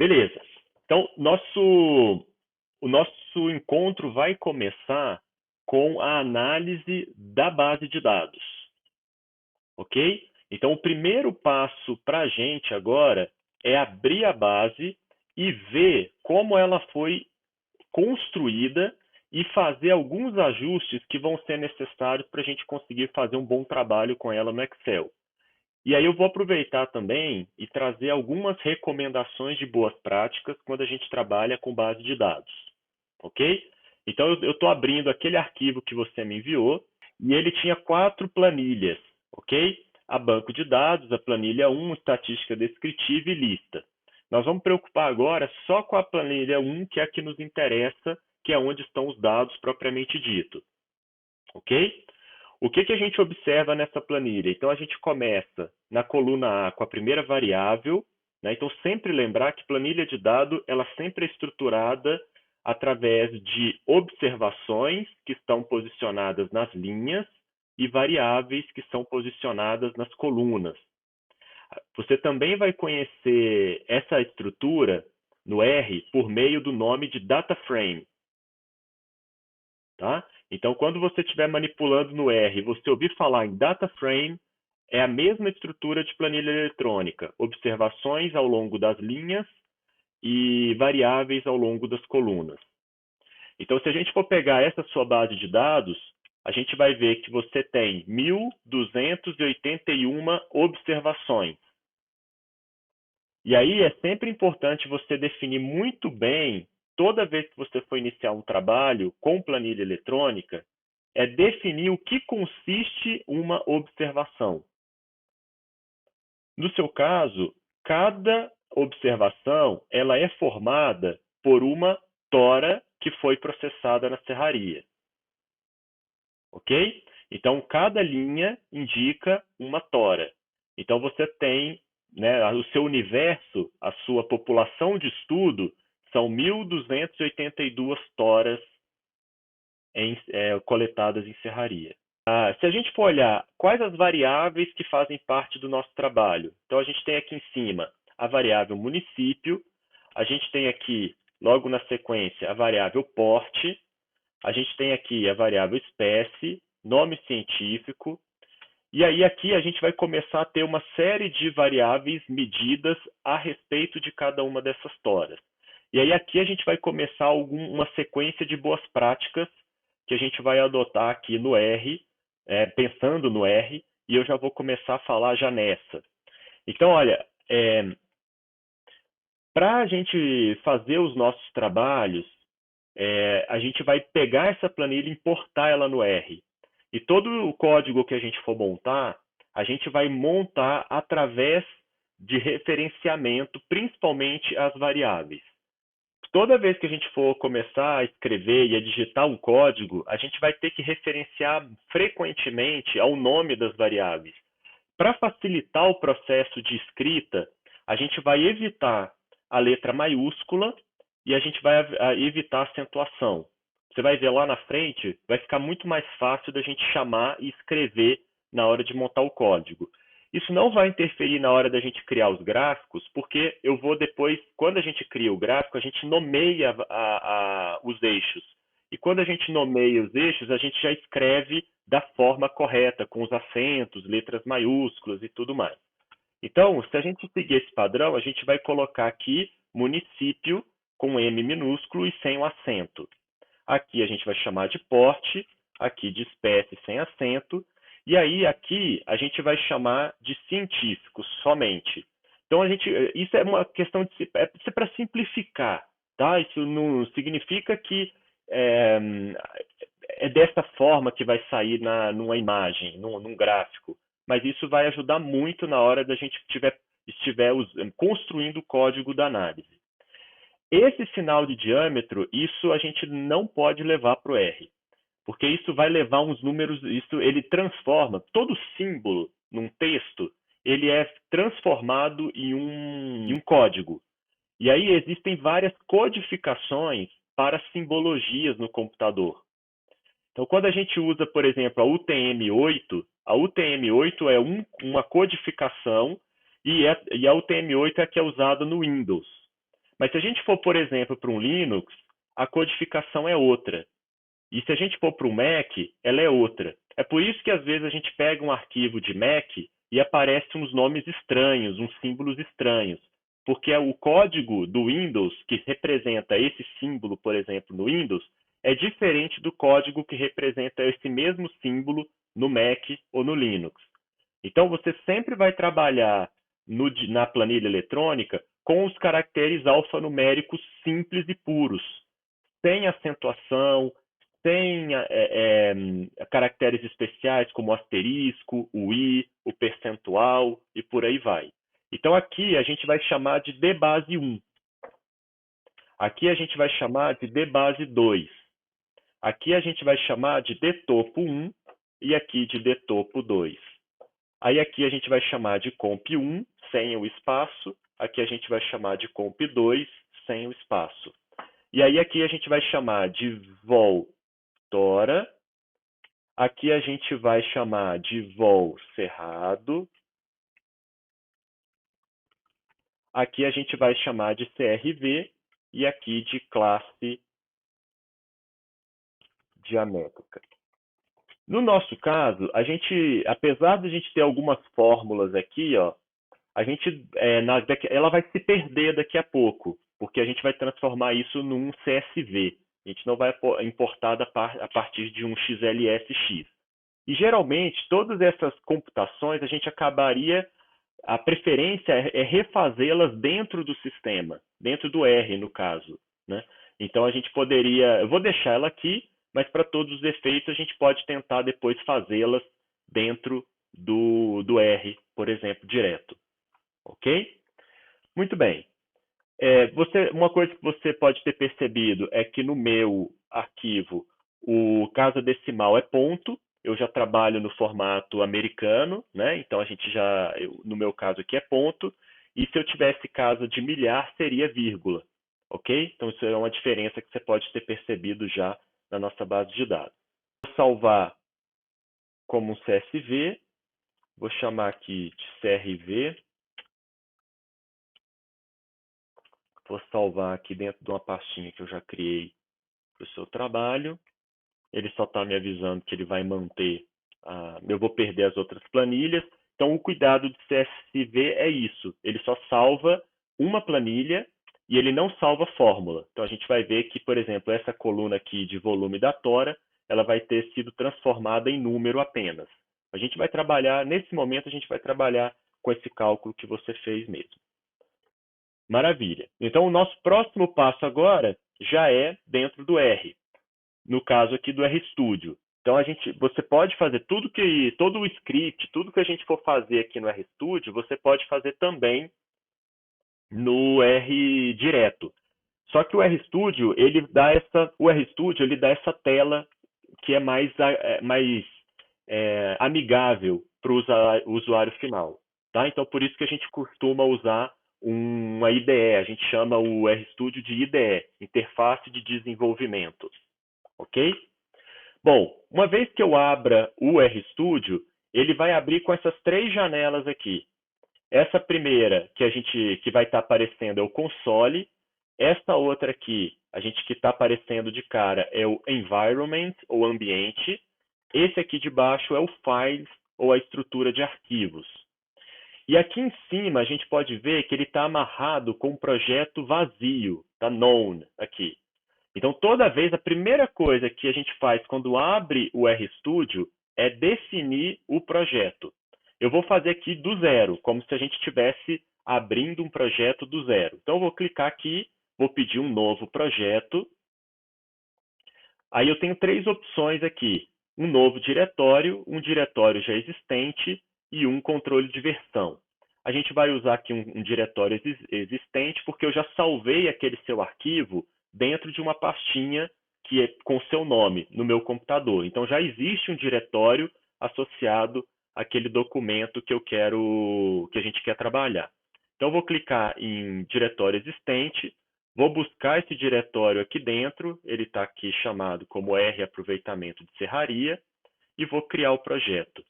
Beleza. Então, o nosso encontro vai começar com a análise da base de dados, ok? Então, o primeiro passo para a gente agora é abrir a base e ver como ela foi construída e fazer alguns ajustes que vão ser necessários para a gente conseguir fazer um bom trabalho com ela no Excel. E aí eu vou aproveitar também e trazer algumas recomendações de boas práticas quando a gente trabalha com base de dados, ok? Então eu estou abrindo aquele arquivo que você me enviou e ele tinha 4 planilhas, ok? A banco de dados, a planilha 1, estatística descritiva e lista. Nós vamos preocupar agora só com a planilha 1, que é a que nos interessa, que é onde estão os dados propriamente dito, ok? O que a gente observa nessa planilha? Então, a gente começa na coluna A com a primeira variável, né? Então, sempre lembrar que planilha de dado, ela sempre é estruturada através de observações que estão posicionadas nas linhas e variáveis que são posicionadas nas colunas. Você também vai conhecer essa estrutura no R por meio do nome de data frame, tá? Então, quando você estiver manipulando no R e você ouvir falar em data frame, é a mesma estrutura de planilha eletrônica, observações ao longo das linhas e variáveis ao longo das colunas. Então, se a gente for pegar essa sua base de dados, a gente vai ver que você tem 1.281 observações. E aí é sempre importante você definir muito bem, toda vez que você for iniciar um trabalho com planilha eletrônica, é definir o que consiste uma observação. No seu caso, cada observação ela é formada por uma tora que foi processada na serraria. Ok? Então, cada linha indica uma tora. Então, você tem, né, o seu universo, a sua população de estudo, são 1.282 toras coletadas em serraria. Se a gente for olhar quais as variáveis que fazem parte do nosso trabalho, então a gente tem aqui em cima a variável município, a gente tem aqui, logo na sequência, a variável porte, a gente tem aqui a variável espécie, nome científico, e aí aqui a gente vai começar a ter uma série de variáveis medidas a respeito de cada uma dessas toras. E aí aqui a gente vai começar uma sequência de boas práticas que a gente vai adotar aqui no R, pensando no R, e eu já vou começar a falar já nessa. Então, olha, para a gente fazer os nossos trabalhos, a gente vai pegar essa planilha e importar ela no R. E todo o código que a gente for montar, a gente vai montar através de referenciamento, principalmente as variáveis. Toda vez que a gente for começar a escrever e a digitar um código, a gente vai ter que referenciar frequentemente ao nome das variáveis. Para facilitar o processo de escrita, a gente vai evitar a letra maiúscula e a gente vai evitar a acentuação. Você vai ver lá na frente, vai ficar muito mais fácil da gente chamar e escrever na hora de montar o código. Isso não vai interferir na hora da gente criar os gráficos, porque eu vou depois, quando a gente cria o gráfico, a gente nomeia os eixos. E quando a gente nomeia os eixos, a gente já escreve da forma correta, com os acentos, letras maiúsculas e tudo mais. Então, se a gente seguir esse padrão, a gente vai colocar aqui município com M minúsculo e sem o acento. Aqui a gente vai chamar de porte, aqui de espécie sem acento, e aí aqui a gente vai chamar de científico somente. Então isso é uma questão de para simplificar, tá? Isso não significa que é dessa forma que vai sair numa imagem, num gráfico, mas isso vai ajudar muito na hora da gente estiver construindo o código da análise. Esse sinal de diâmetro, isso a gente não pode levar para o R, porque isso vai levar uns números, ele transforma, todo símbolo num texto, ele é transformado em um código. E aí existem várias codificações para simbologias no computador. Então, quando a gente usa, por exemplo, a UTM-8 é uma codificação e a UTM-8 é a que é usada no Windows. Mas se a gente for, por exemplo, para um Linux, a codificação é outra. E se a gente for para o Mac, ela é outra. É por isso que às vezes a gente pega um arquivo de Mac e aparecem uns nomes estranhos, uns símbolos estranhos. Porque o código do Windows, que representa esse símbolo, por exemplo, no Windows, é diferente do código que representa esse mesmo símbolo no Mac ou no Linux. Então, você sempre vai trabalhar na planilha eletrônica com os caracteres alfanuméricos simples e puros, sem acentuação, sem caracteres especiais como o asterisco, o i, o percentual e por aí vai. Então aqui a gente vai chamar de dbase 1. Aqui a gente vai chamar de dbase 2. Aqui a gente vai chamar de dtopo 1 e aqui de dtopo 2. Aí aqui a gente vai chamar de comp1 sem o espaço, aqui a gente vai chamar de comp2 sem o espaço. E aí aqui a gente vai chamar de vol tora, aqui a gente vai chamar de vol cerrado, aqui a gente vai chamar de CRV e aqui de classe diamétrica. No nosso caso, a gente, apesar de a gente ter algumas fórmulas aqui, ó, a gente, ela vai se perder daqui a pouco, porque a gente vai transformar isso num CSV. A gente não vai importar a partir de um XLSX. E geralmente, todas essas computações, a gente acabaria, a preferência é refazê-las dentro do sistema, dentro do R, no caso, né? Então a gente poderia, eu vou deixar ela aqui, mas para todos os efeitos a gente pode tentar depois fazê-las dentro do R, por exemplo, direto. Ok? Muito bem. Uma coisa que você pode ter percebido é que no meu arquivo o casa decimal é ponto. Eu já trabalho no formato americano, né? Então a gente no meu caso aqui é ponto. E se eu tivesse casa de milhar, seria vírgula. Ok? Então isso é uma diferença que você pode ter percebido já na nossa base de dados. Vou salvar como um CSV. Vou chamar aqui de CRV. Vou salvar aqui dentro de uma pastinha que eu já criei para o seu trabalho. Ele só está me avisando que ele vai manter, eu vou perder as outras planilhas. Então, o cuidado de CSV é isso. Ele só salva uma planilha e ele não salva fórmula. Então, a gente vai ver que, por exemplo, essa coluna aqui de volume da tora, ela vai ter sido transformada em número apenas. A gente vai trabalhar, nesse momento, a gente vai trabalhar com esse cálculo que você fez mesmo. Maravilha. Então, o nosso próximo passo agora já é dentro do R. No caso aqui do RStudio. Então, você pode fazer todo o script, tudo que a gente for fazer aqui no RStudio, você pode fazer também no R direto. Só que o RStudio, ele dá essa tela que é mais amigável para o usuário final. Tá? Então, por isso que a gente costuma usar uma IDE, a gente chama o RStudio de IDE, Interface de Desenvolvimento. Ok? Bom, uma vez que eu abra o RStudio, ele vai abrir com essas três janelas aqui. Essa primeira que vai estar aparecendo é o console. Essa outra aqui, que está aparecendo de cara é o environment ou ambiente. Esse aqui de baixo é o files ou a estrutura de arquivos. E aqui em cima a gente pode ver que ele está amarrado com um projeto vazio, tá known aqui. Então, toda vez, a primeira coisa que a gente faz quando abre o RStudio é definir o projeto. Eu vou fazer aqui do zero, como se a gente estivesse abrindo um projeto do zero. Então, eu vou clicar aqui, vou pedir um novo projeto. Aí eu tenho três opções aqui. Um novo diretório, um diretório já existente e um controle de versão. A gente vai usar aqui um diretório existente, porque eu já salvei aquele seu arquivo dentro de uma pastinha que é com seu nome no meu computador. Então já existe um diretório associado àquele documento que que a gente quer trabalhar. Então eu vou clicar em diretório existente, vou buscar esse diretório aqui dentro, ele está aqui chamado como R aproveitamento de serraria, e vou criar o projeto.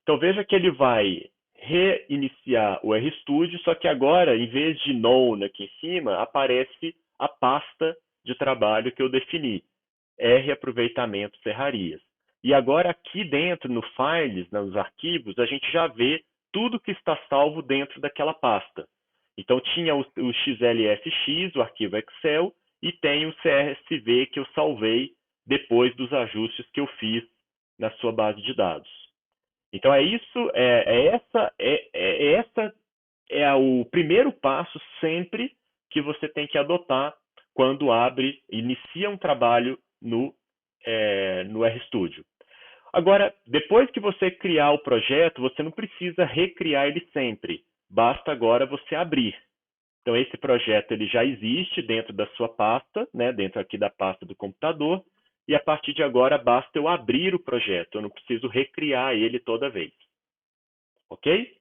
Então veja que ele vai reiniciar o RStudio, só que agora, em vez de known aqui em cima, aparece a pasta de trabalho que eu defini, R aproveitamento serrarias. E agora aqui dentro, no Files, nos arquivos, a gente já vê tudo que está salvo dentro daquela pasta. Então tinha o XLSX, o arquivo Excel, e tem o CSV que eu salvei depois dos ajustes que eu fiz na sua base de dados. Então é isso, essa é o primeiro passo sempre que você tem que adotar quando inicia um trabalho no RStudio. Agora, depois que você criar o projeto, você não precisa recriar ele sempre. Basta agora você abrir. Então, esse projeto ele já existe dentro da sua pasta, né, dentro aqui da pasta do computador, e a partir de agora basta eu abrir o projeto, eu não preciso recriar ele toda vez. Ok?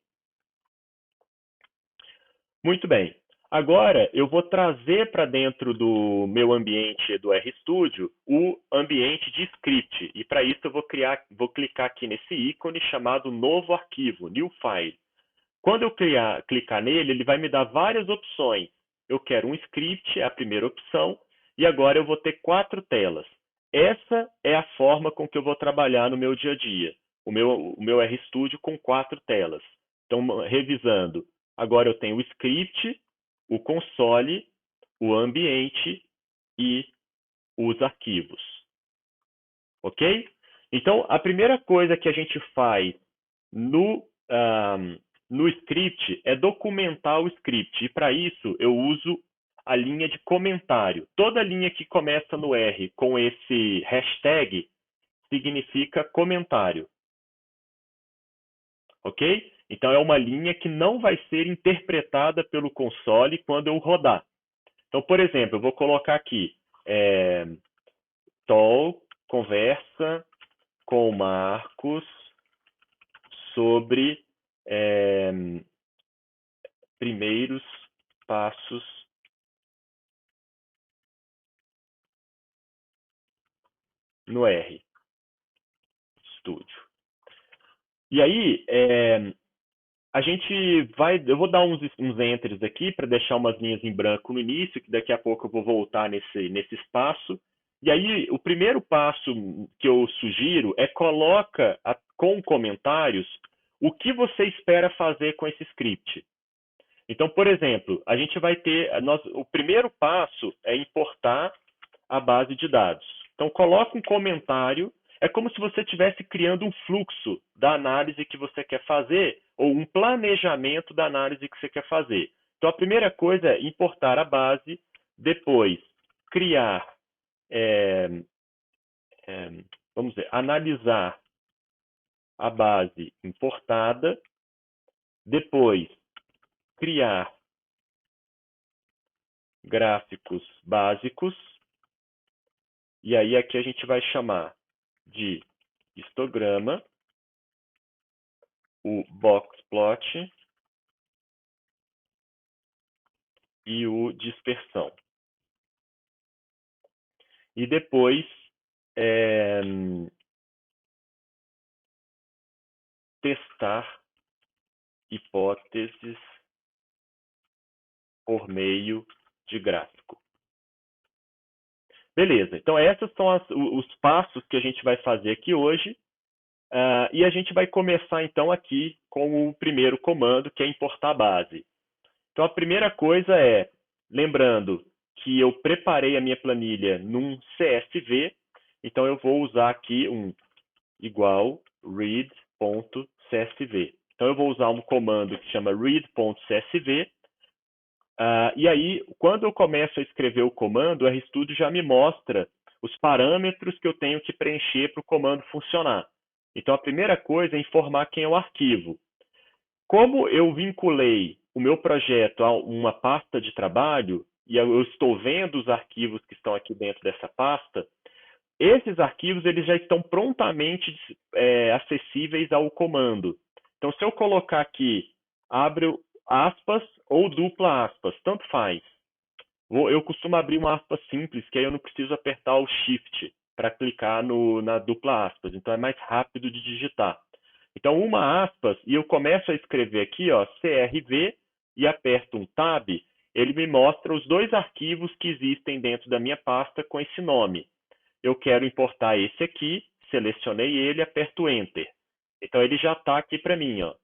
Muito bem. Agora eu vou trazer para dentro do meu ambiente do RStudio o ambiente de script. E para isso eu vou clicar aqui nesse ícone chamado Novo Arquivo, New File. Quando eu clicar nele, ele vai me dar várias opções. Eu quero um script, é a primeira opção, e agora eu vou ter 4 telas. Essa é a forma com que eu vou trabalhar no meu dia a dia. O meu RStudio com 4 telas. Então, revisando, agora eu tenho o script, o console, o ambiente e os arquivos. Ok? Então, a primeira coisa que a gente faz no script é documentar o script. E para isso eu uso a linha de comentário. Toda linha que começa no R com esse hashtag significa comentário. Ok? Então é uma linha que não vai ser interpretada pelo console quando eu rodar. Então, por exemplo, eu vou colocar aqui Tol conversa com Marcos sobre primeiros passos no RStudio. E aí, eu vou dar uns enters aqui para deixar umas linhas em branco no início, que daqui a pouco eu vou voltar nesse espaço. E aí, o primeiro passo que eu sugiro é coloca com comentários o que você espera fazer com esse script. Então, por exemplo, a gente vai ter, o primeiro passo é importar a base de dados. Então, coloca um comentário, é como se você estivesse criando um fluxo da análise que você quer fazer, ou um planejamento da análise que você quer fazer. Então, a primeira coisa é importar a base, depois criar, vamos dizer, analisar a base importada, depois criar gráficos básicos, e aí aqui a gente vai chamar de histograma, o boxplot e o dispersão. E depois testar hipóteses por meio de gráfico. Beleza, então esses são os passos que a gente vai fazer aqui hoje. E a gente vai começar então aqui com o primeiro comando, que é importar a base. Então a primeira coisa é, lembrando que eu preparei a minha planilha num CSV, então eu vou usar aqui um igual read.csv. Então eu vou usar um comando que chama read.csv. E aí, quando eu começo a escrever o comando, o RStudio já me mostra os parâmetros que eu tenho que preencher para o comando funcionar. Então, a primeira coisa é informar quem é o arquivo. Como eu vinculei o meu projeto a uma pasta de trabalho, e eu estou vendo os arquivos que estão aqui dentro dessa pasta, esses arquivos eles já estão prontamente acessíveis ao comando. Então, se eu colocar aqui, abre aspas ou dupla aspas, tanto faz. Eu costumo abrir uma aspa simples, que aí eu não preciso apertar o Shift para clicar na dupla aspas. Então, é mais rápido de digitar. Então, uma aspas, e eu começo a escrever aqui, ó, CRV, e aperto um Tab, ele me mostra os dois arquivos que existem dentro da minha pasta com esse nome. Eu quero importar esse aqui, selecionei ele, aperto Enter. Então, ele já está aqui para mim, ó,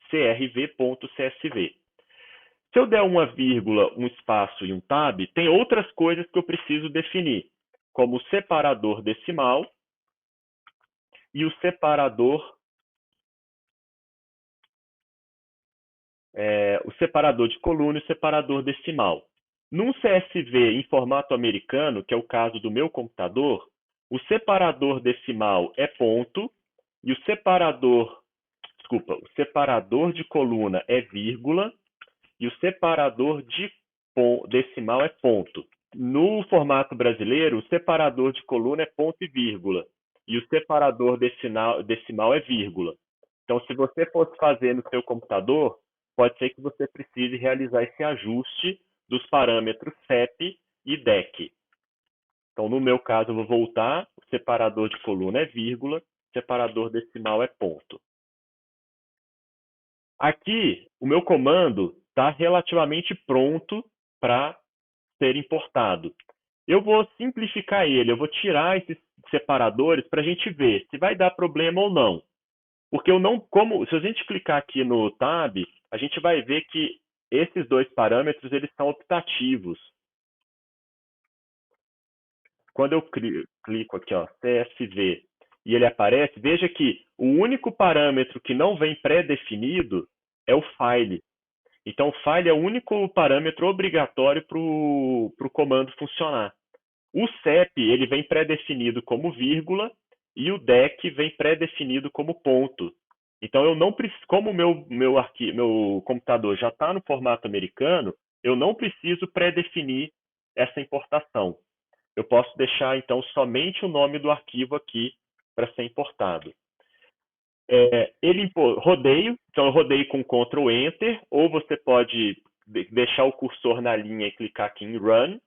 crv.csv. Se eu der uma vírgula, um espaço e um tab, tem outras coisas que eu preciso definir, como o separador decimal e o separador de coluna e o separador decimal. Num CSV em formato americano, que é o caso do meu computador, o separador decimal é ponto e o separador de coluna é vírgula e o separador de decimal é ponto. No formato brasileiro, o separador de coluna é ponto e vírgula e o separador decimal é vírgula. Então, se você fosse fazer no seu computador, pode ser que você precise realizar esse ajuste dos parâmetros CEP e DEC. Então, no meu caso, eu vou voltar, o separador de coluna é vírgula, o separador decimal é ponto. Aqui, o meu comando está relativamente pronto para ser importado. Eu vou simplificar ele, eu vou tirar esses separadores para a gente ver se vai dar problema ou não. Porque eu não, se a gente clicar aqui no Tab, a gente vai ver que esses dois parâmetros eles são optativos. Quando eu clico aqui, ó, CSV, e ele aparece, veja que o único parâmetro que não vem pré-definido é o file. Então, o file é o único parâmetro obrigatório para o comando funcionar. O CEP ele vem pré-definido como vírgula e o DEC vem pré-definido como ponto. Então, eu não preciso, como o meu computador já está no formato americano, eu não preciso pré-definir essa importação. Eu posso deixar, então, somente o nome do arquivo aqui para ser importado. Rodeio, então eu rodeio com Ctrl Enter, ou você pode deixar o cursor na linha e clicar aqui em Run,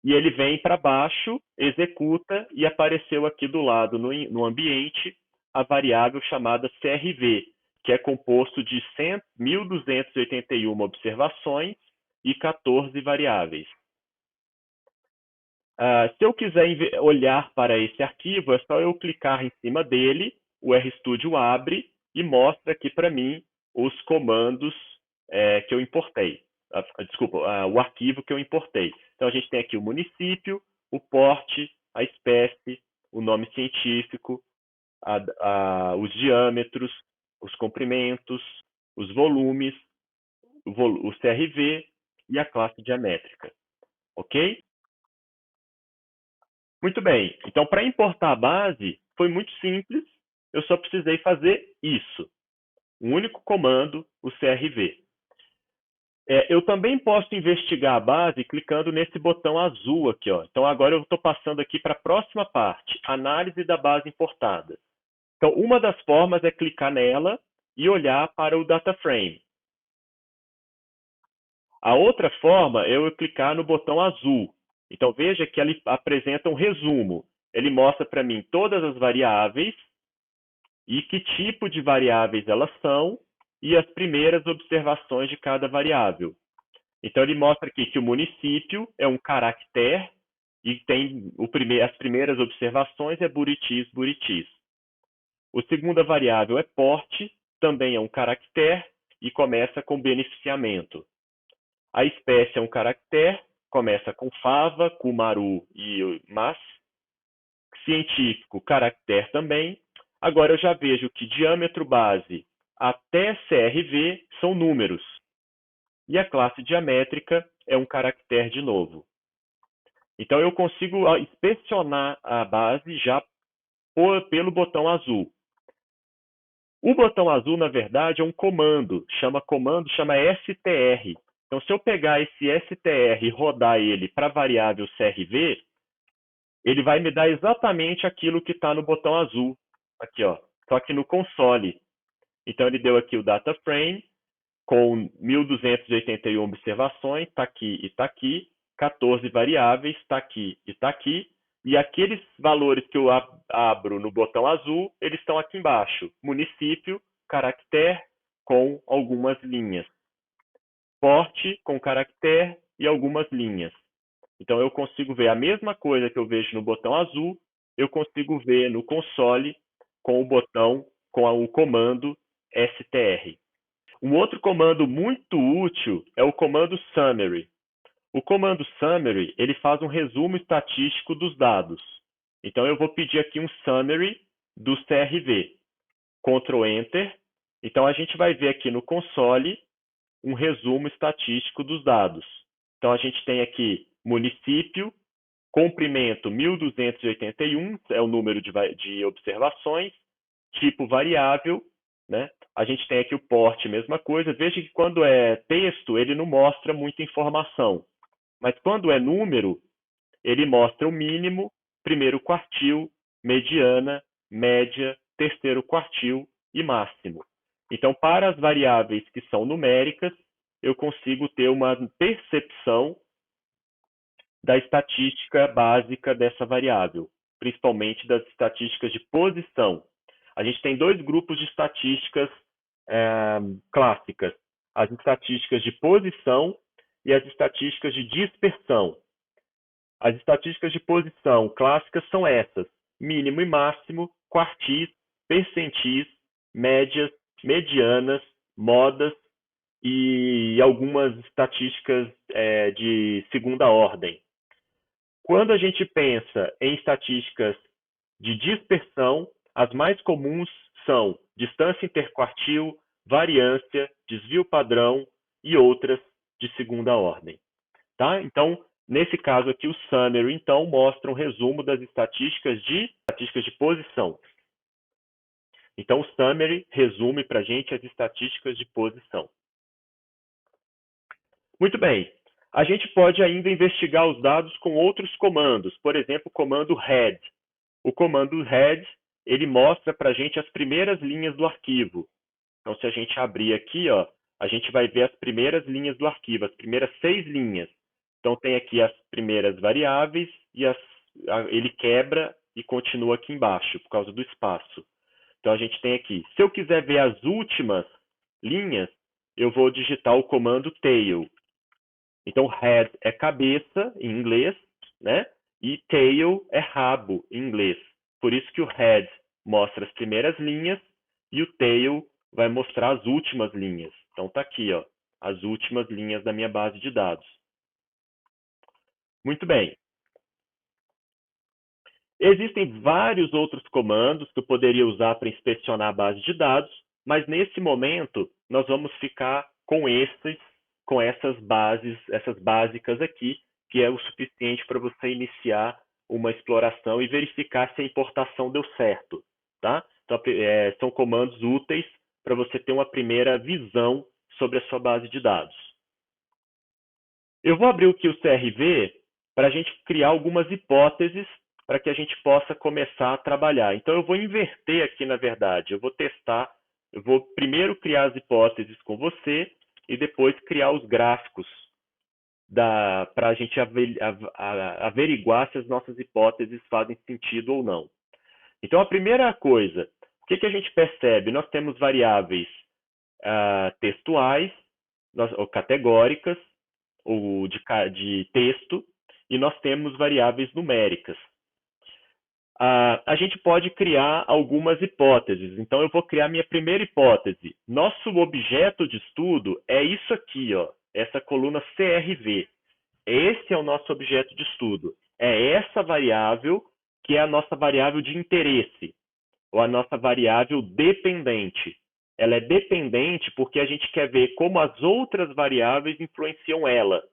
e ele vem para baixo, executa, e apareceu aqui do lado, no ambiente, a variável chamada CRV, que é composto de 1.281 observações e 14 variáveis. Se eu quiser olhar para esse arquivo, é só eu clicar em cima dele, o RStudio abre e mostra aqui para mim os comandos que eu importei. Desculpa, o arquivo que eu importei. Então, a gente tem aqui o município, o porte, a espécie, o nome científico, os diâmetros, os comprimentos, os volumes, o CRV e a classe diamétrica. Ok? Muito bem. Então, para importar a base, foi muito simples. Eu só precisei fazer isso. Um único comando, o CRV. Eu também posso investigar a base clicando nesse botão azul aqui, ó. Então, agora eu estou passando aqui para a próxima parte, análise da base importada. Então, uma das formas é clicar nela e olhar para o data frame. A outra forma é eu clicar no botão azul. Então, veja que ele apresenta um resumo. Ele mostra para mim todas as variáveis e que tipo de variáveis elas são e as primeiras observações de cada variável. Então, ele mostra aqui que o município é um caractere e tem as primeiras observações é Buritis, Buritis. A segunda variável é porte, também é um caractere e começa com beneficiamento. A espécie é um caractere, começa com fava, cumaru e mas. Científico, caractere também. Agora eu já vejo que diâmetro base até CRV são números. E a classe diamétrica é um caractere de novo. Então eu consigo inspecionar a base já pelo botão azul. O botão azul, na verdade, é um comando, chama STR. Então, se eu pegar esse STR e rodar ele para a variável CRV, ele vai me dar exatamente aquilo que está no botão azul, aqui, ó, só que no console. Então, ele deu aqui o data frame, com 1.281 observações, está aqui e está aqui, 14 variáveis, está aqui e está aqui, E aqueles valores que eu abro no botão azul, eles estão aqui embaixo. Município, caractere com algumas linhas. Porte com caractere e algumas linhas. Então eu consigo ver a mesma coisa que eu vejo no botão azul, eu consigo ver no console com o botão, com o comando str. Um outro comando muito útil é o comando summary. O comando summary, ele faz um resumo estatístico dos dados. Então eu vou pedir aqui um summary do CRV. Ctrl Enter. Então a gente vai ver aqui no console um resumo estatístico dos dados. Então a gente tem aqui município, comprimento 1281, é o número de observações, tipo variável, né? A gente tem aqui o porte, mesma coisa. Veja que quando é texto, ele não mostra muita informação. Mas quando é número, ele mostra o mínimo, primeiro quartil, mediana, média, terceiro quartil e máximo. Então, para as variáveis que são numéricas, eu consigo ter uma percepção da estatística básica dessa variável, principalmente das estatísticas de posição. A gente tem dois grupos de estatísticas clássicas: as estatísticas de posição e as estatísticas de dispersão. As estatísticas de posição clássicas são essas: mínimo e máximo, quartis, percentis, médias, medianas, modas e algumas estatísticas de segunda ordem. Quando a gente pensa em estatísticas de dispersão, as mais comuns são distância interquartil, variância, desvio padrão e outras de segunda ordem. Tá? Então, nesse caso aqui, o summary, então, mostra um resumo das estatísticas de posição. Então, o summary resume para a gente as estatísticas de posição. Muito bem. A gente pode ainda investigar os dados com outros comandos. Por exemplo, o comando head. O comando head, ele mostra para a gente as primeiras linhas do arquivo. Então, se a gente abrir aqui, ó, a gente vai ver as primeiras linhas do arquivo, as primeiras 6 linhas. Então, tem aqui as primeiras variáveis e ele quebra e continua aqui embaixo, por causa do espaço. Então, a gente tem aqui. Se eu quiser ver as últimas linhas, eu vou digitar o comando tail. Então, head é cabeça, em inglês, né? E tail é rabo, em inglês. Por isso que o head mostra as primeiras linhas e o tail vai mostrar as últimas linhas. Então, está aqui, ó, as últimas linhas da minha base de dados. Muito bem. Existem vários outros comandos que eu poderia usar para inspecionar a base de dados, mas nesse momento nós vamos ficar com essas bases, essas básicas aqui, que é o suficiente para você iniciar uma exploração e verificar se a importação deu certo, tá? Então, são comandos úteis para você ter uma primeira visão sobre a sua base de dados. Eu vou abrir aqui o CRV para a gente criar algumas hipóteses para que a gente possa começar a trabalhar. Então, eu vou inverter aqui, na verdade. Eu vou testar, eu vou primeiro criar as hipóteses com você e depois criar os gráficos para a gente averiguar se as nossas hipóteses fazem sentido ou não. Então, a primeira coisa, o que a gente percebe? Nós temos variáveis textuais, ou categóricas, ou de texto, e nós temos variáveis numéricas. A gente pode criar algumas hipóteses. Então, eu vou criar minha primeira hipótese. Nosso objeto de estudo é isso aqui, ó, essa coluna CRV. Esse é o nosso objeto de estudo. É essa variável que é a nossa variável de interesse, ou a nossa variável dependente. Ela é dependente porque a gente quer ver como as outras variáveis influenciam ela.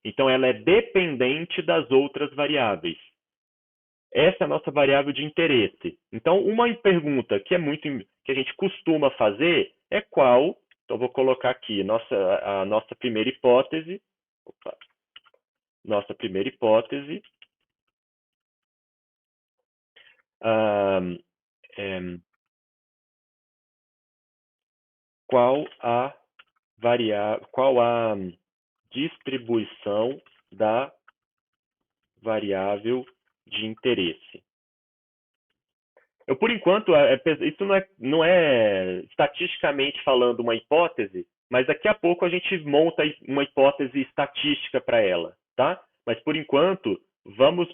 Então, ela é dependente das outras variáveis. Essa é a nossa variável de interesse. Então, uma pergunta que a gente costuma fazer é qual. Então, vou colocar aqui a nossa primeira hipótese. Opa, nossa primeira hipótese. Qual a distribuição da variável de interesse. Por enquanto, isso não é estatisticamente falando uma hipótese, mas daqui a pouco a gente monta uma hipótese estatística para ela, tá? Mas por enquanto, vamos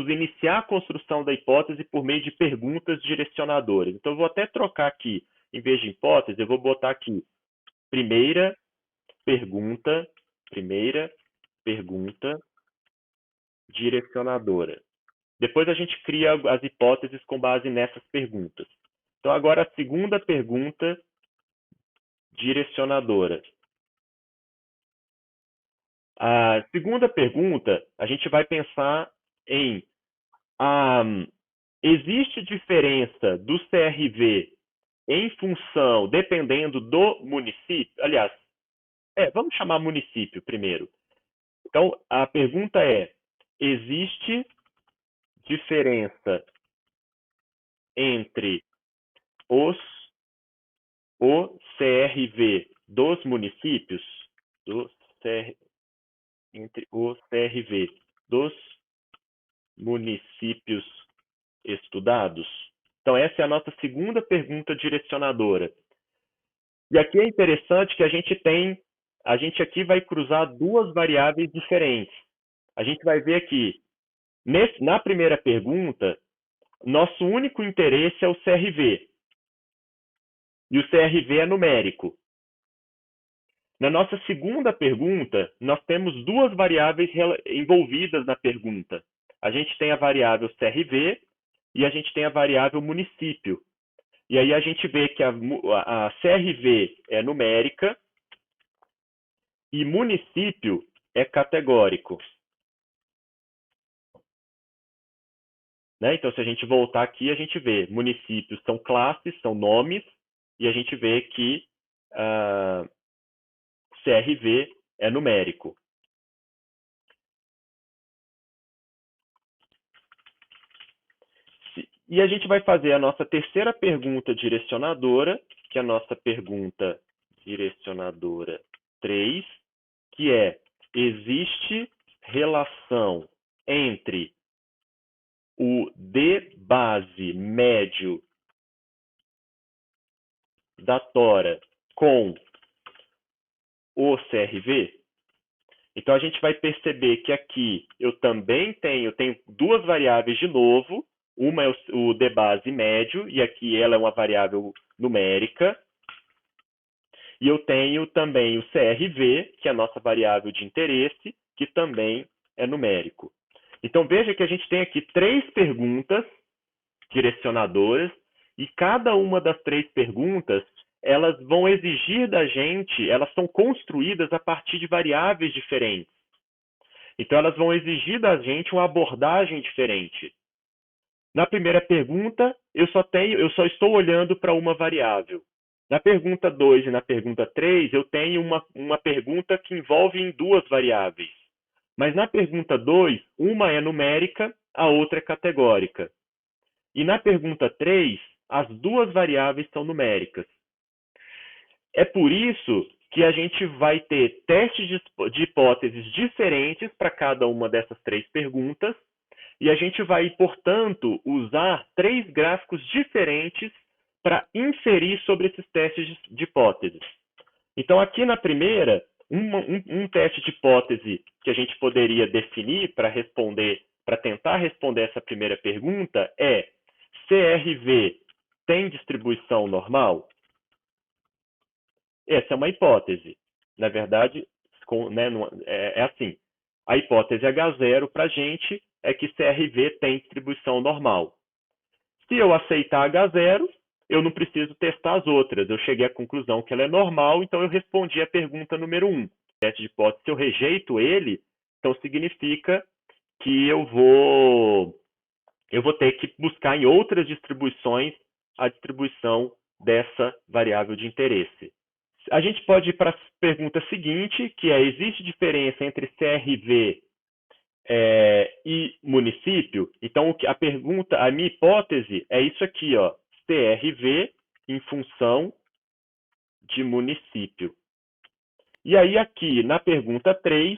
iniciar a construção da hipótese por meio de perguntas direcionadoras. Então, eu vou até trocar aqui, em vez de hipótese, eu vou botar aqui primeira pergunta direcionadora. Depois a gente cria as hipóteses com base nessas perguntas. Então, agora a segunda pergunta direcionadora. A segunda pergunta, a gente vai pensar em existe diferença do CRV em função, dependendo do município? Aliás, vamos chamar município primeiro. Então, a pergunta é: existe diferença entre o CRV dos municípios, entre o CRV dos municípios estudados? Então, essa é a nossa segunda pergunta direcionadora. E aqui é interessante que a gente aqui vai cruzar duas variáveis diferentes. A gente vai ver aqui, na primeira pergunta, nosso único interesse é o CRV. E o CRV é numérico. Na nossa segunda pergunta, nós temos duas variáveis envolvidas na pergunta. A gente tem a variável CRV e a gente tem a variável município. E aí a gente vê que a CRV é numérica e município é categórico. Né? Então, se a gente voltar aqui, a gente vê municípios são classes, são nomes, e a gente vê que CRV é numérico. E a gente vai fazer a nossa terceira pergunta direcionadora, que é a nossa pergunta direcionadora 3, que é: existe relação entre o D base médio da tora com o CRV? Então, a gente vai perceber que aqui eu também tenho duas variáveis de novo. Uma é o D base médio, e aqui ela é uma variável numérica. E eu tenho também o CRV, que é a nossa variável de interesse, que também é numérico. Então, veja que a gente tem aqui três perguntas direcionadoras, e cada uma das três perguntas, elas vão exigir da gente, elas são construídas a partir de variáveis diferentes. Então, elas vão exigir da gente uma abordagem diferente. Na primeira pergunta, eu só estou olhando para uma variável. Na pergunta 2 e na pergunta 3, eu tenho uma pergunta que envolve em duas variáveis. Mas na pergunta 2, uma é numérica, a outra é categórica. E na pergunta 3, as duas variáveis são numéricas. É por isso que a gente vai ter testes de hipóteses diferentes para cada uma dessas três perguntas, e a gente vai, portanto, usar três gráficos diferentes para inferir sobre esses testes de hipóteses. Então, aqui na primeira, um teste de hipótese que a gente poderia definir para tentar responder essa primeira pergunta é: CRV tem distribuição normal? Essa é uma hipótese. Na verdade, é assim. A hipótese H0 para a gente é que CRV tem distribuição normal. Se eu aceitar H0, eu não preciso testar as outras. Eu cheguei à conclusão que ela é normal, então eu respondi a pergunta número 1. O teste de hipótese, se eu rejeito ele, então significa que eu vou ter que buscar em outras distribuições a distribuição dessa variável de interesse. A gente pode ir para a pergunta seguinte, que é: existe diferença entre CRV e município? Então, a minha hipótese é isso aqui, ó, CRV em função de município. E aí, aqui, na pergunta 3,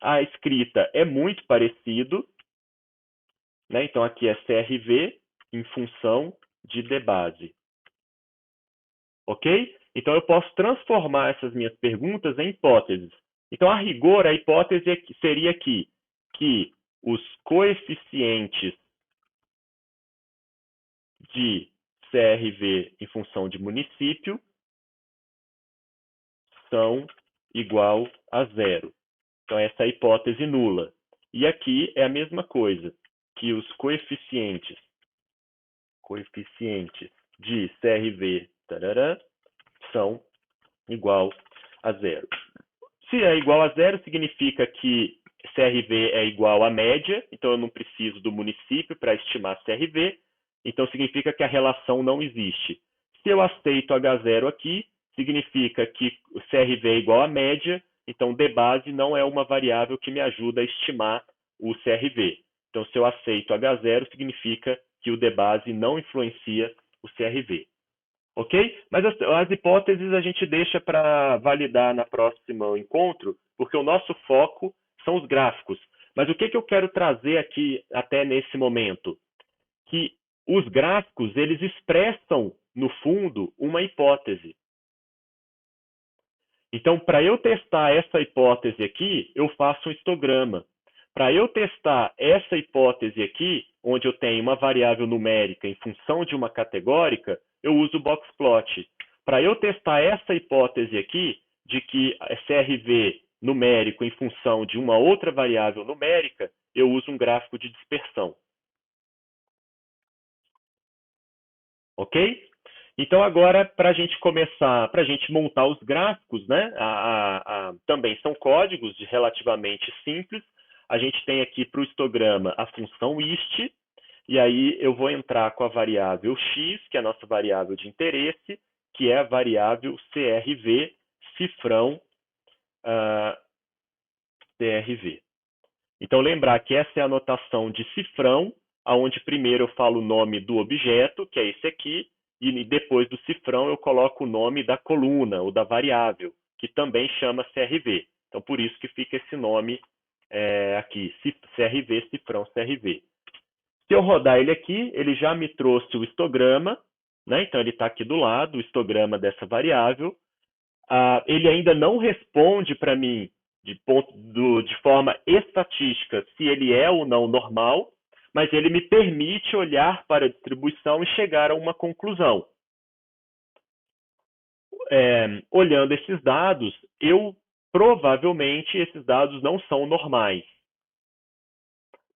a escrita é muito parecido, né? Então aqui é CRV em função de dbase. Ok? Então eu posso transformar essas minhas perguntas em hipóteses. Então, a rigor, a hipótese seria aqui que os coeficientes de CRV em função de município são igual a zero. Então, essa é a hipótese nula. E aqui é a mesma coisa, que os coeficientes de CRV são igual a zero. Se é igual a zero, significa que CRV é igual à média, então eu não preciso do município para estimar CRV, então significa que a relação não existe. Se eu aceito H0 aqui, significa que o CRV é igual à média, então dbase não é uma variável que me ajuda a estimar o CRV. Então, se eu aceito H0, significa que o dbase não influencia o CRV. Ok? Mas as hipóteses a gente deixa para validar na próxima encontro, porque o nosso foco são os gráficos. Mas o que eu quero trazer aqui até nesse momento? Que os gráficos, eles expressam, no fundo, uma hipótese. Então, para eu testar essa hipótese aqui, eu faço um histograma. Para eu testar essa hipótese aqui, onde eu tenho uma variável numérica em função de uma categórica, eu uso o boxplot. Para eu testar essa hipótese aqui, de que é CRV numérico em função de uma outra variável numérica, eu uso um gráfico de dispersão. Ok? Então, agora, para a gente começar, para a gente montar os gráficos, né, também são códigos relativamente simples. A gente tem aqui para o histograma a função ist, e aí eu vou entrar com a variável x, que é a nossa variável de interesse, que é a variável CRV, cifrão CRV. Então, lembrar que essa é a notação de cifrão, onde primeiro eu falo o nome do objeto, que é esse aqui, e depois do cifrão eu coloco o nome da coluna ou da variável, que também chama CRV. Então, por isso que fica esse nome aqui, CRV, cifrão CRV. Se eu rodar ele aqui, ele já me trouxe o histograma, né? Então ele está aqui do lado, o histograma dessa variável. Ele ainda não responde para mim de forma estatística se ele é ou não normal, mas ele me permite olhar para a distribuição e chegar a uma conclusão. Olhando esses dados, provavelmente esses dados não são normais,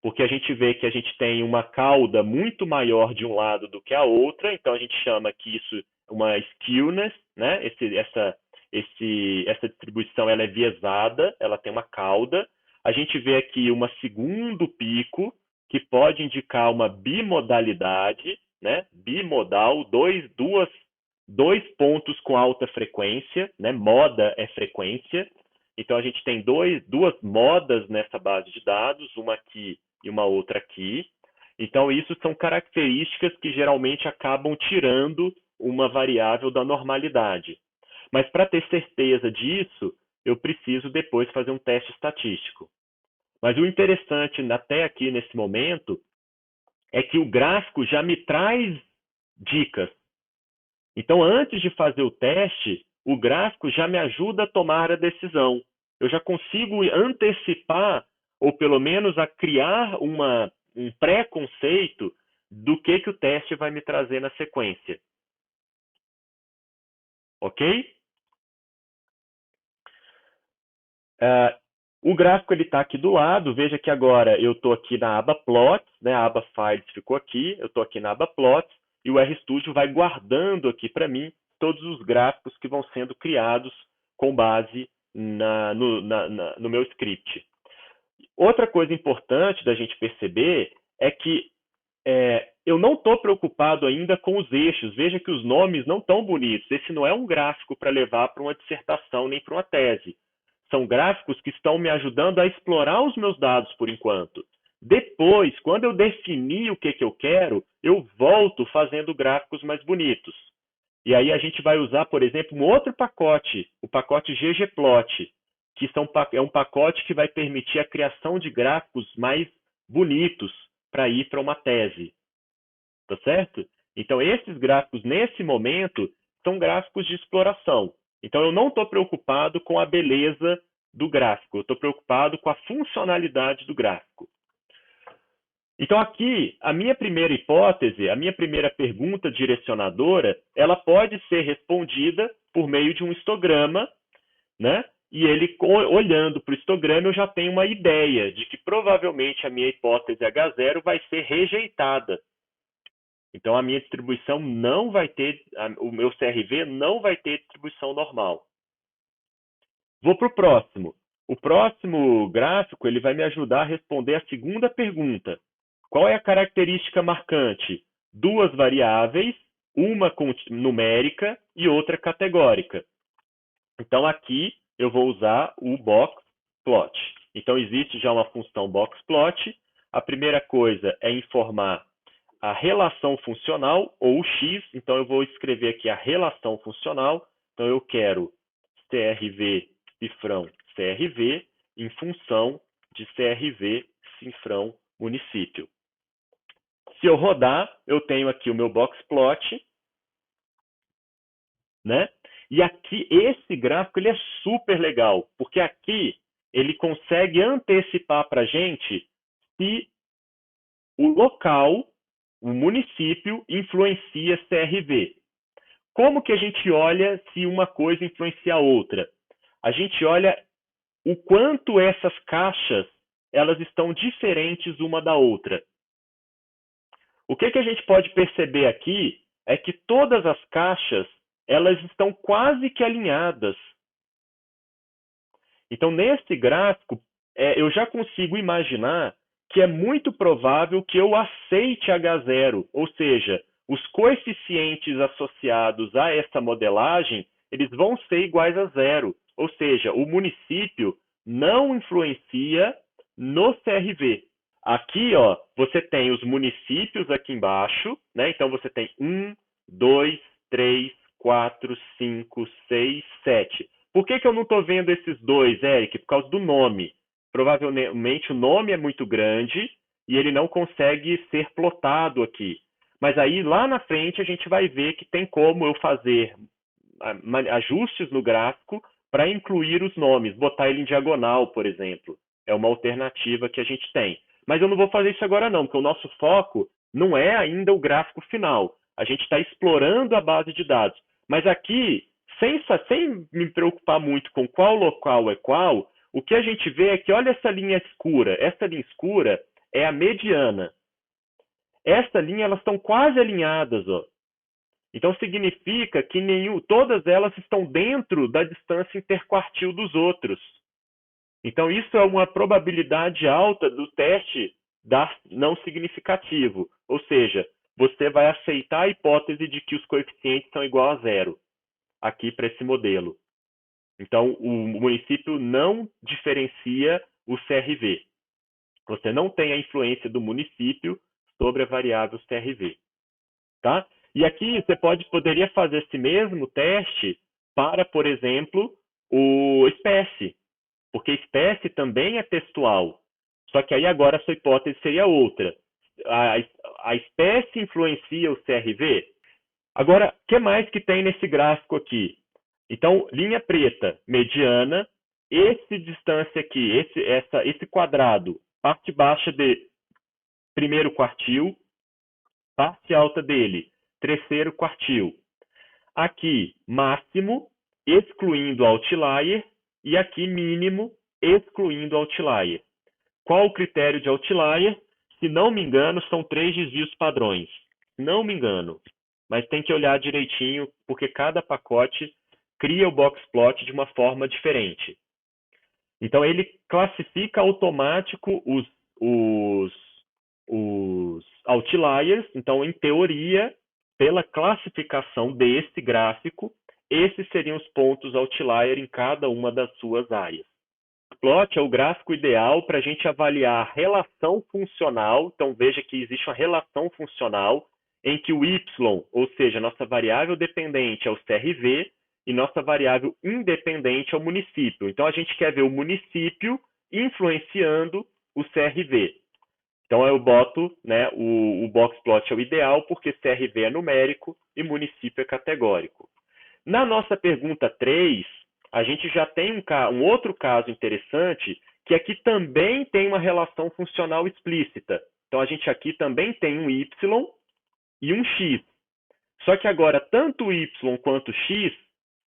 porque a gente vê que a gente tem uma cauda muito maior de um lado do que a outra, então a gente chama que isso uma skewness, né? Essa distribuição ela é viesada, ela tem uma cauda. A gente vê aqui um segundo pico, que pode indicar uma bimodalidade, né? Bimodal, dois pontos com alta frequência, né? Moda é frequência. Então a gente tem duas modas nessa base de dados, uma aqui e uma outra aqui. Então isso são características que geralmente acabam tirando uma variável da normalidade. Mas para ter certeza disso, eu preciso depois fazer um teste estatístico. Mas o interessante até aqui nesse momento é que o gráfico já me traz dicas. Então, antes de fazer o teste, o gráfico já me ajuda a tomar a decisão. Eu já consigo antecipar, ou pelo menos a criar um pré-conceito do que o teste vai me trazer na sequência. Ok? O gráfico está aqui do lado. Veja que agora eu estou aqui na aba Plots, né? A aba Files ficou aqui, eu estou aqui na aba Plots, e o RStudio vai guardando aqui para mim todos os gráficos que vão sendo criados com base no meu script. Outra coisa importante da gente perceber é que eu não estou preocupado ainda com os eixos. Veja que os nomes não estão bonitos. Esse não é um gráfico para levar para uma dissertação nem para uma tese. São gráficos que estão me ajudando a explorar os meus dados por enquanto. Depois, quando eu definir o que eu quero, eu volto fazendo gráficos mais bonitos. E aí a gente vai usar, por exemplo, um outro pacote, o pacote ggplot, que é um pacote que vai permitir a criação de gráficos mais bonitos, para ir para uma tese, tá certo? Então, esses gráficos, nesse momento, são gráficos de exploração. Então, eu não estou preocupado com a beleza do gráfico, eu estou preocupado com a funcionalidade do gráfico. Então, aqui, a minha primeira hipótese, a minha primeira pergunta direcionadora, ela pode ser respondida por meio de um histograma, né? E ele, olhando para o histograma, eu já tenho uma ideia de que provavelmente a minha hipótese H0 vai ser rejeitada. Então, a minha distribuição não vai ter, o meu CRV não vai ter distribuição normal. Vou para o próximo. O próximo gráfico ele vai me ajudar a responder a segunda pergunta. Qual é a característica marcante? Duas variáveis, uma numérica e outra categórica. Então, aqui eu vou usar o boxplot. Então, existe já uma função boxplot. A primeira coisa é informar a relação funcional, ou o X. Então, eu vou escrever aqui a relação funcional. Então, eu quero CRV, cifrão, CRV, em função de CRV, cifrão, município. Se eu rodar, eu tenho aqui o meu boxplot, né? E aqui, esse gráfico ele é super legal, porque aqui ele consegue antecipar para a gente se o local, o município, influencia CRV. Como que a gente olha se uma coisa influencia a outra? A gente olha o quanto essas caixas elas estão diferentes uma da outra. O que a gente pode perceber aqui é que todas as caixas elas estão quase que alinhadas. Então, nesse gráfico, eu já consigo imaginar que é muito provável que eu aceite H0, ou seja, os coeficientes associados a essa modelagem, eles vão ser iguais a zero, ou seja, o município não influencia no CRV. Aqui, ó, você tem os municípios aqui embaixo, né? Então, você tem 1, 2, 3, 4, 5, 6, 7. Por que eu não estou vendo esses dois, Eric? Por causa do nome. Provavelmente o nome é muito grande e ele não consegue ser plotado aqui. Mas aí, lá na frente, a gente vai ver que tem como eu fazer ajustes no gráfico para incluir os nomes, botar ele em diagonal, por exemplo. É uma alternativa que a gente tem. Mas eu não vou fazer isso agora não, porque o nosso foco não é ainda o gráfico final. A gente está explorando a base de dados. Mas aqui, sem me preocupar muito com qual local é qual, o que a gente vê é que, olha essa linha escura. Essa linha escura é a mediana. Essa linha, elas estão quase alinhadas, ó. Então, significa que todas elas estão dentro da distância interquartil dos outros. Então, isso é uma probabilidade alta do teste dar não significativo. Ou seja, você vai aceitar a hipótese de que os coeficientes são igual a zero, aqui para esse modelo. Então, o município não diferencia o CRV. Você não tem a influência do município sobre a variável CRV. Tá? E aqui você poderia fazer esse mesmo teste para, por exemplo, o espécie. Porque espécie também é textual. Só que aí agora a sua hipótese seria outra. A espécie influencia o CRV? Agora, o que mais que tem nesse gráfico aqui? Então, linha preta, mediana. Esse distância aqui, esse quadrado, parte baixa de primeiro quartil, parte alta dele, terceiro quartil. Aqui, máximo, excluindo outlier, e aqui, mínimo, excluindo outlier. Qual o critério de outlier? Se não me engano, são 3 desvios padrões. Não me engano. Mas tem que olhar direitinho, porque cada pacote cria o boxplot de uma forma diferente. Então, ele classifica automático os outliers. Então, em teoria, pela classificação desse gráfico, esses seriam os pontos outlier em cada uma das suas áreas. O plot é o gráfico ideal para a gente avaliar a relação funcional. Então, veja que existe uma relação funcional em que o y, ou seja, nossa variável dependente é o CRV e nossa variável independente é o município. Então, a gente quer ver o município influenciando o CRV. Então eu boto, né, o boxplot é o ideal porque CRV é numérico e município é categórico. Na nossa pergunta 3, a gente já tem um outro caso interessante, que aqui também tem uma relação funcional explícita. Então a gente aqui também tem um y e um x. Só que agora tanto o y quanto o x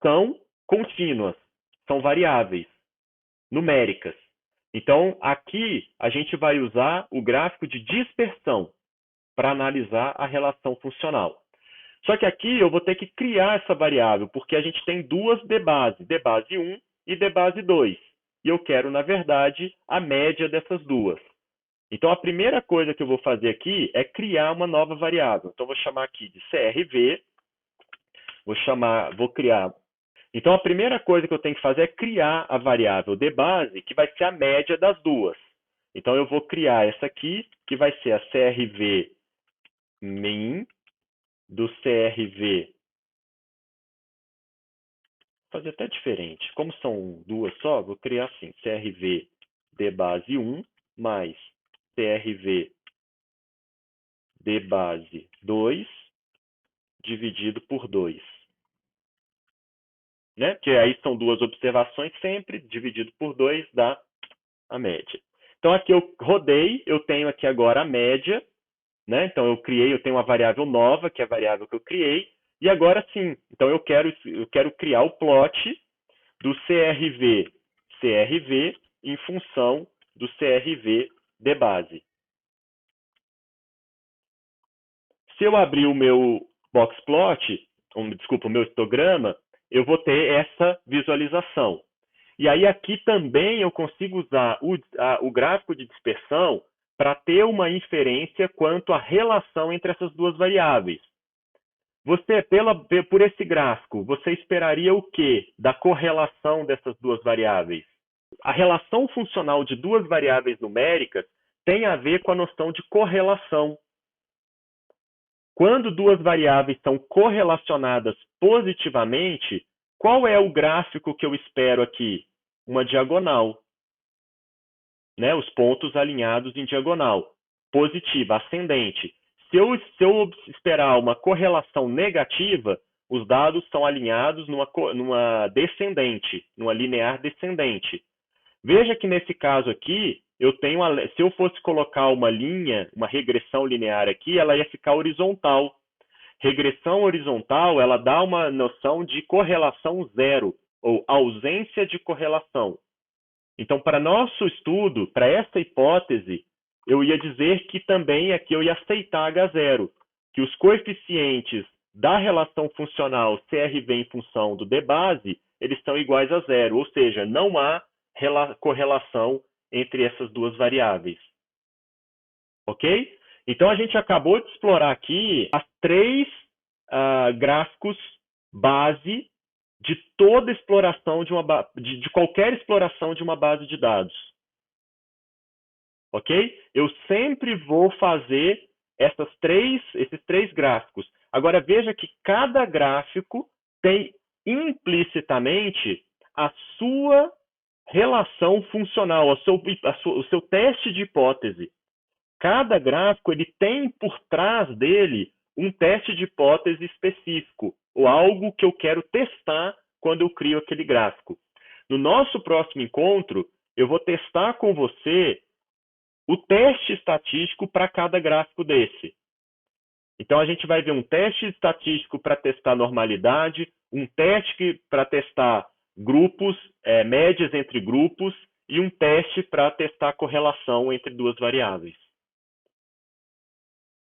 são contínuas, são variáveis numéricas. Então, aqui a gente vai usar o gráfico de dispersão para analisar a relação funcional. Só que aqui eu vou ter que criar essa variável, porque a gente tem duas dbase 1 e dbase 2. E eu quero, na verdade, a média dessas duas. Então, a primeira coisa que eu vou fazer aqui é criar uma nova variável. Então, vou chamar aqui de CRV, vou criar. Então, a primeira coisa que eu tenho que fazer é criar a variável dbase, que vai ser a média das duas. Então, eu vou criar essa aqui, que vai ser a CRV min do CRV. Vou fazer até diferente. Como são duas só, vou criar assim, CRV dbase 1 mais CRV dbase 2 dividido por 2. Né? Que aí são duas observações sempre, dividido por 2 dá a média. Então aqui eu rodei, eu tenho aqui agora a média, né? Então eu tenho uma variável nova, que é a variável que eu criei, e agora sim, então eu quero criar o plot do CRV em função do CRV de base. Se eu abrir o meu boxplot, desculpa, o meu histograma, eu vou ter essa visualização. E aí aqui também eu consigo usar o gráfico de dispersão para ter uma inferência quanto à relação entre essas duas variáveis. Você, por esse gráfico, você esperaria o quê da correlação dessas duas variáveis? A relação funcional de duas variáveis numéricas tem a ver com a noção de correlação. Quando duas variáveis são correlacionadas positivamente, qual é o gráfico que eu espero aqui? Uma diagonal. Né? Os pontos alinhados em diagonal. Positiva, ascendente. Se eu esperar uma correlação negativa, os dados são alinhados numa descendente, numa linear descendente. Veja que nesse caso aqui, se eu fosse colocar uma linha, uma regressão linear aqui, ela ia ficar horizontal. Regressão horizontal, ela dá uma noção de correlação zero, ou ausência de correlação. Então, para nosso estudo, para essa hipótese, eu ia dizer que também aqui eu ia aceitar H0, que os coeficientes da relação funcional CRV em função do dbase, eles são iguais a zero, ou seja, não há correlação entre essas duas variáveis. Ok? Então, a gente acabou de explorar aqui as três gráficos base de toda exploração de qualquer exploração de uma base de dados. Ok? Eu sempre vou fazer esses três gráficos. Agora, veja que cada gráfico tem implicitamente a sua relação funcional, o seu teste de hipótese. Cada gráfico ele tem por trás dele um teste de hipótese específico, ou algo que eu quero testar quando eu crio aquele gráfico. No nosso próximo encontro, eu vou testar com você o teste estatístico para cada gráfico desse. Então, a gente vai ver um teste estatístico para testar normalidade, um teste para testar grupos, médias entre grupos, e um teste para testar correlação entre duas variáveis.